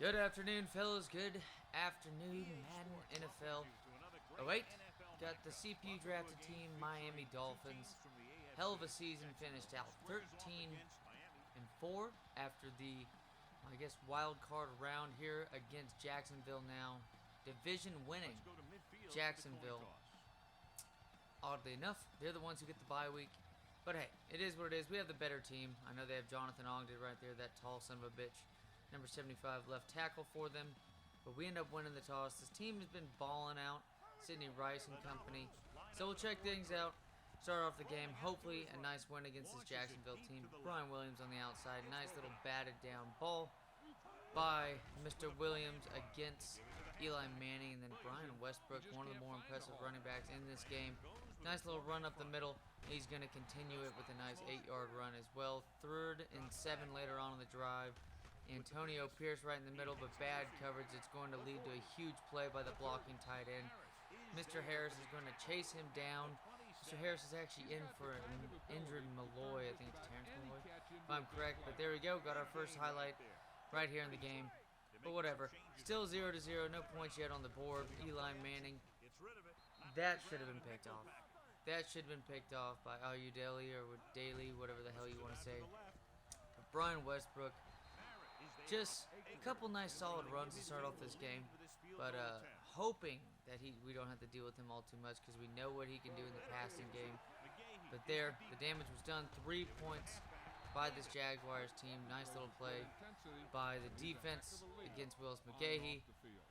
Good afternoon, fellas. Good afternoon, Madden NFL. Oh, wait. Got the CPU drafted team, Miami Dolphins. Hell of a season, finished out 13-4 after the, I guess, wild card round here against Jacksonville now. Division winning Jacksonville. Oddly enough, they're the ones who get the bye week. But hey, it is what it is. We have the better team. I know they have Jonathan Ogden right there, that tall son of a bitch. Number 75 left tackle for them. But we end up winning the toss. This team has been balling out. Sidney Rice and company. So we'll check things out. Start off the game. Hopefully a nice win against this Jacksonville team. Brian Williams on the outside. Nice little batted down ball by Mr. Williams against Eli Manning. And then Brian Westbrook, one of the more impressive running backs in this game. Nice little run up the middle. He's going to continue it with a nice 8-yard run as well. 3rd and 7 later on in the drive. Antonio Pierce right in the middle, but bad coverage. It's going to lead to a huge play by the blocking tight end. Mr. Harris is going to chase him down. Mr. Harris is actually in for an injured Malloy. I think it's Terrence Malloy, if I'm correct. But there we go. Got our first highlight right here in the game. But whatever. Still 0-0. No points yet on the board. Eli Manning. That should have been picked off. That should have been picked off by Ayu Daly or Daly, whatever the hell you want to say. But Brian Westbrook. Just a couple nice solid runs to start off this game, but hoping that we don't have to deal with him all too much because we know what he can do in the passing game. But there, the damage was done. 3 points by this Jaguars team. Nice little play by the defense against Willis McGahee.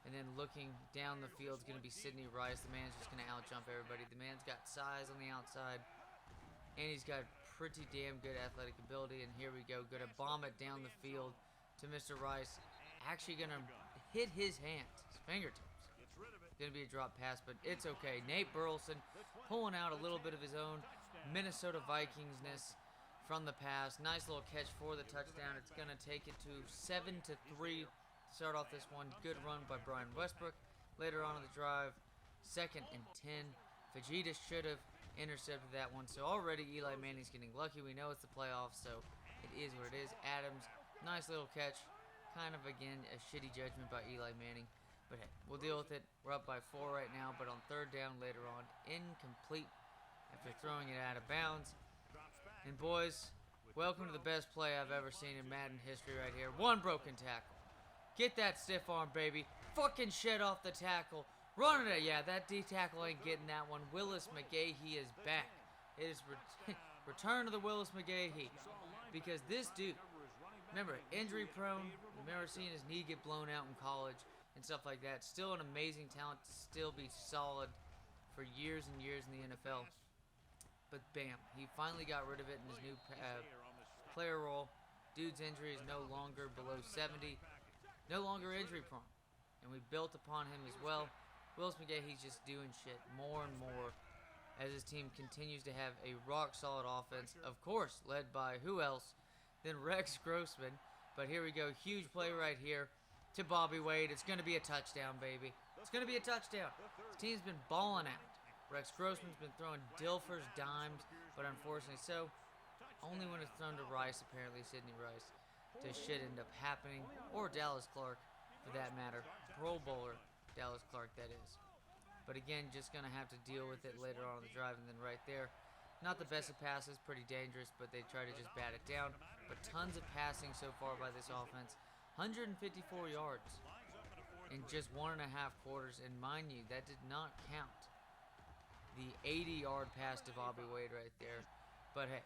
And then looking down the field is going to be Sidney Rice. The man's just going to outjump everybody. The man's got size on the outside, and he's got pretty damn good athletic ability. And here we go. Going to bomb it down the field to Mr. Rice. Actually going to hit his hands, his fingertips. Going to be a drop pass, but it's okay. Nate Burleson pulling out a little bit of his own Minnesota Vikings-ness from the pass. Nice little catch for the touchdown. It's going to take it to 7-3 to start off this one. Good run by Brian Westbrook. Later on in the drive, 2nd and 10. Fajita should have intercepted that one. So already Eli Manning's getting lucky. We know it's the playoffs, so it is what it is. Adams, nice little catch. Kind of, again, a shitty judgment by Eli Manning. But hey, we'll deal with it. We're up by 4 right now, but on 3rd down later on, incomplete after throwing it out of bounds. And boys, welcome to the best play I've ever seen in Madden history right here. 1 broken tackle. Get that stiff arm, baby. Fucking shed off the tackle. Run it. Yeah, that D tackle ain't getting that one. Willis McGahee is back. It is return to the Willis McGahee. Because this dude, remember, injury prone. Remember seeing his knee get blown out in college and stuff like that. Still an amazing talent to still be solid for years and years in the NFL. But bam, he finally got rid of it in his new player role. Dude's injury is no longer below 70. No longer injury prone. And we built upon him as well. Willis McGahee's just doing shit more and more as his team continues to have a rock-solid offense. Of course, led by who else than Rex Grossman. But here we go. Huge play right here to Bobby Wade. It's going to be a touchdown, baby. It's going to be a touchdown. This team's been balling out. Rex Grossman's been throwing Dilfer's dimes, but unfortunately so. Only when it's thrown to Rice, apparently, Sidney Rice, does shit end up happening. Or Dallas Clark, for that matter. Pro Bowler Dallas Clark, that is. But again, just going to have to deal with it later on in the drive. And then right there, not the best of passes, pretty dangerous, but they try to just bat it down. But tons of passing so far by this offense. 154 yards in just 1.5 quarters. And mind you, that did not count the 80-yard pass to Bobby Wade right there. But hey,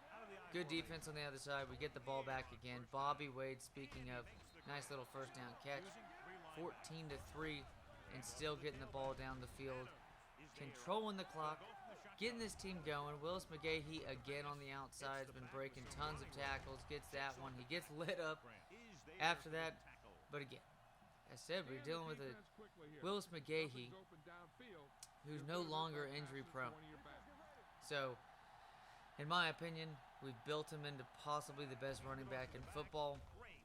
good defense on the other side. We get the ball back again. Bobby Wade, speaking of, nice little first down catch. 14-3, and still getting the ball down the field. Controlling the clock. Getting this team going. Willis McGahee again on the outside. Has been breaking tons of tackles. Gets that one. He gets lit up after that. But again, as I said, we're dealing with a Willis McGahee who's no longer injury prone. So, in my opinion, we've built him into possibly the best running back in football.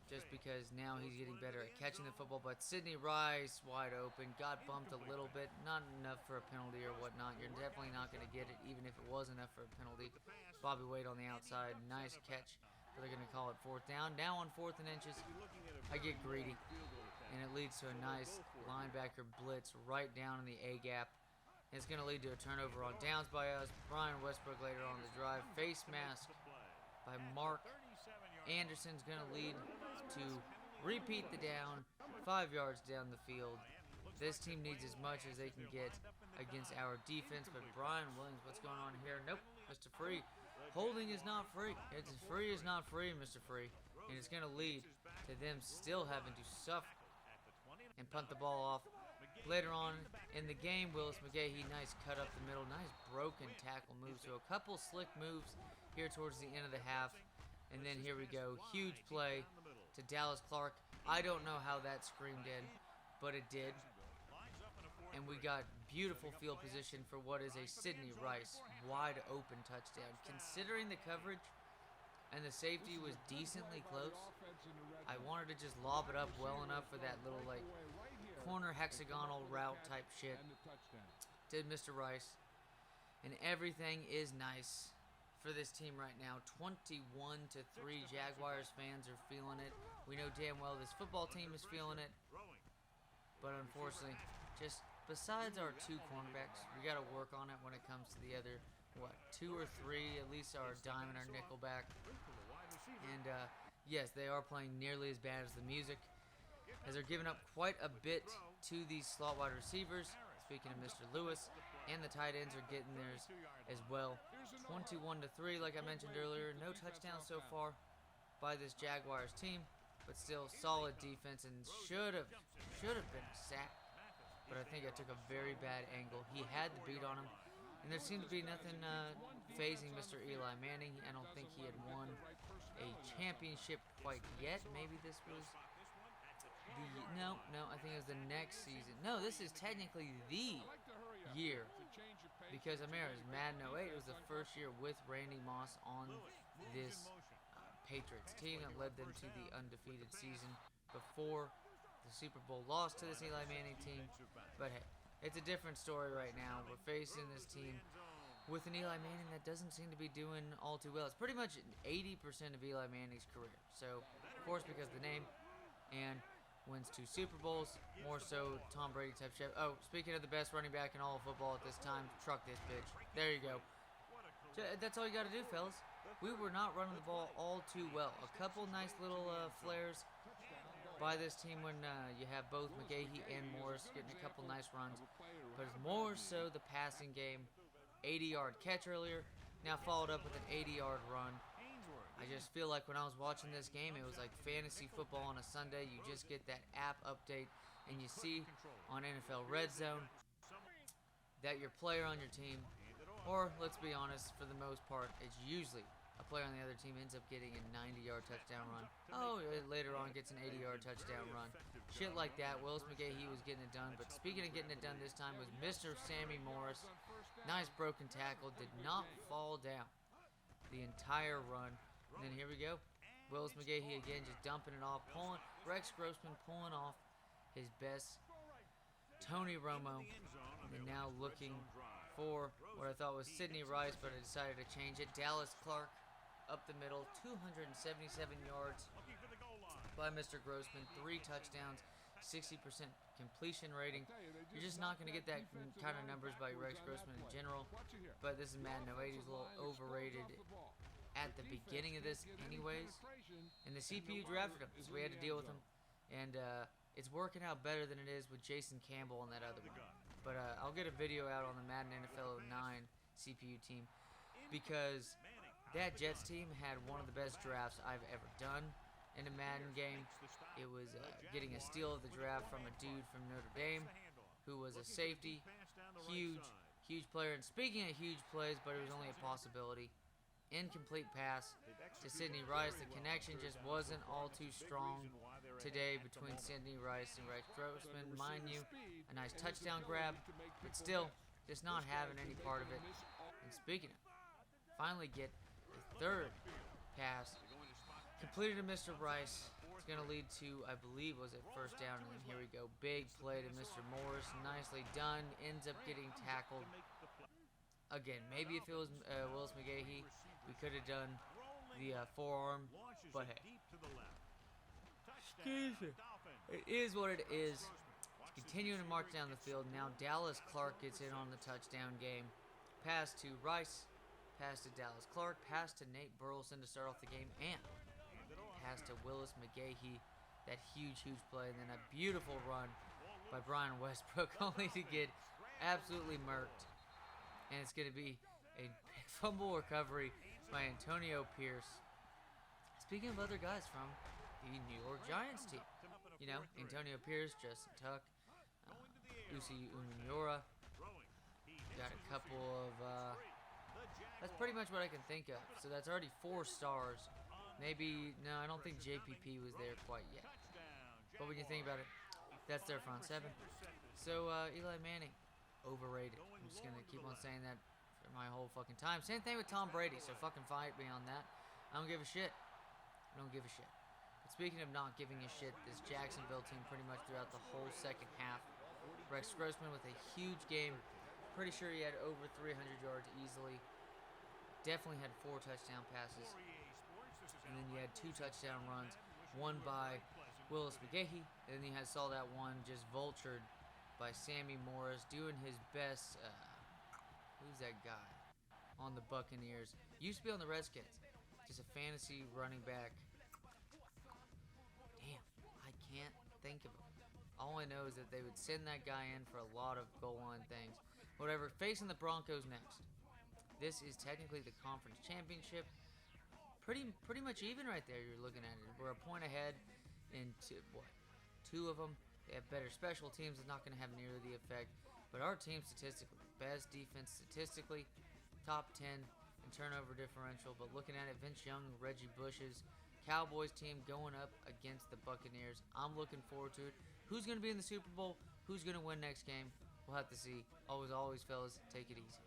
Just because now he's getting better at catching the football. But Sidney Rice, wide open, got bumped a little bit. Not enough for a penalty or whatnot. You're definitely not going to get it, even if it was enough for a penalty. Bobby Wade on the outside, nice catch. But they're going to call it 4th down. Now on 4th and inches, I get greedy. and it leads to a nice linebacker blitz right down in the A gap. It's going to lead to a turnover on downs by us. Brian Westbrook later on the drive. Face mask by Mark Anderson's going to lead to repeat the down 5 yards down the field. This team needs as much as they can get against our defense, but Brian Williams, what's going on here? Nope, Mr. Free. Holding is not free. It's free is not free, Mr. Free. And it's going to lead to them still having to suffer and punt the ball off. Later on in the game, Willis McGahee, nice cut up the middle, nice broken tackle move. So a couple slick moves here towards the end of the half. And then here we go, huge play to Dallas Clark. I don't know how that screamed in, but it did. And we got beautiful field position for what is a Sidney Rice wide open touchdown. Considering the coverage and the safety was decently close, I wanted to just lob it up well enough for that little like corner hexagonal route type shit. Did Mr. Rice. And everything is nice for this team right now. 21-3 Jaguars fans are feeling it. We know damn well this football team is feeling it. But unfortunately, just besides our two cornerbacks, we got to work on it when it comes to the other, what, 2 or 3, at least our dime and our nickel back. And yes, they are playing nearly as bad as the music, as they're giving up quite a bit to these slot wide receivers. Speaking of Mr. Lewis, and the tight ends are getting theirs as well. 21-3, like I mentioned earlier. No touchdowns so far by this Jaguars team, but still solid defense, and should have been a sack. But I think I took a very bad angle. He had the beat on him, and there seemed to be nothing phasing Mr. Eli Manning. I don't think he had won a championship quite yet. Maybe this was no, I think it was the next season. No, this is technically the year, because I remember it was Madden 08. It was the first year with Randy Moss on this Patriots team that led them to the undefeated season before the Super Bowl loss to this Eli Manning team. But hey, it's a different story right now. We're facing this team with an Eli Manning that doesn't seem to be doing all too well. It's pretty much 80% of Eli Manning's career. So, of course, because of the name, and wins 2 Super Bowls, more so Tom Brady type shit. Oh, speaking of the best running back in all of football at this time, truck this bitch. There you go. That's all you got to do, fellas. We were not running the ball all too well. A couple nice little flares by this team when you have both McGahee and Morris getting a couple nice runs. But it's more so the passing game. 80-yard catch earlier, now followed up with an 80-yard run. I just feel like when I was watching this game, it was like fantasy football on a Sunday. You just get that app update, and you see on NFL Red Zone that your player on your team, or let's be honest, for the most part, it's usually a player on the other team ends up getting a 90-yard touchdown run. Oh, later on gets an 80-yard touchdown run. Shit like that. Willis McGahee was getting it done, but speaking of getting it done this time was Mr. Sammy Morris. Nice broken tackle, did not fall down the entire run. And then here we go. Willis McGahee again just dumping it off, pulling Rex Grossman pulling off his best. Tony Romo. And then now looking for what I thought was Sidney Rice, but I decided to change it. Dallas Clark up the middle, 277 yards by Mr. Grossman, 3 touchdowns, 60% completion rating. You're just not going to get that kind of numbers by Rex Grossman in general, but this is Madden 08. He's a little overrated at the beginning of this anyways, and the CPU drafted him, so we had to deal with him, and it's working out better than it is with Jason Campbell and that other one. But I'll get a video out on the Madden NFL 09 CPU team, because that Jets team had one of the best drafts I've ever done in a Madden game. It was getting a steal of the draft from a dude from Notre Dame who was a safety, huge player. And speaking of huge plays, but it was only a possibility, incomplete pass to Sidney Rice. The connection just wasn't all too strong today between Sidney Rice and Rex Grossman. Mind you, a nice touchdown grab, but still just not having any part of it. And speaking of, finally get the 3rd pass completed to Mr. Rice. It's going to lead to, I believe, was it 1st down, and then here we go. Big play to Mr. Morris. Nicely done. Ends up getting tackled. Again, maybe if it was Willis McGahee, we could have done the forearm, but hey. Excuse me. It is what it is. Continuing to march down the field. Now Dallas Clark gets in on the touchdown game. Pass to Rice. Pass to Dallas Clark. Pass to Nate Burleson to start off the game. And pass to Willis McGahee. That huge play. And then a beautiful run by Brian Westbrook, only to get absolutely murked. And it's going to be a fumble recovery by Antonio Pierce. Speaking of other guys from the New York Giants team, you know, Antonio Pierce, Justin Tuck, Usi Umenyiora. Got a couple of, that's pretty much what I can think of. So that's already 4 stars. Maybe, no, I don't think JPP was there quite yet. But when you think about it, that's their front 7. So, Eli Manning, overrated. I'm just going to keep on saying that for my whole fucking time. Same thing with Tom Brady, so fucking fight me on that. I don't give a shit. I don't give a shit. But speaking of not giving a shit, this Jacksonville team pretty much throughout the whole second half. Rex Grossman with a huge game. Pretty sure he had over 300 yards easily. Definitely had 4 touchdown passes. And then you had 2 touchdown runs. One by Willis McGahee. And then you saw that one just vultured by Sammy Morris doing his best. Who's that guy on the Buccaneers? Used to be on the Redskins. Just a fantasy running back. Damn, I can't think of him. All I know is that they would send that guy in for a lot of goal line things. Whatever, facing the Broncos next. This is technically the conference championship. Pretty much even right there, you're looking at it. We're a point ahead in 2 of them. They have better special teams. It's not going to have nearly the effect. But our team statistically, best defense statistically, top 10 in turnover differential. But looking at it, Vince Young, Reggie Bush's Cowboys team going up against the Buccaneers. I'm looking forward to it. Who's going to be in the Super Bowl? Who's going to win next game? We'll have to see. Always, fellas, take it easy.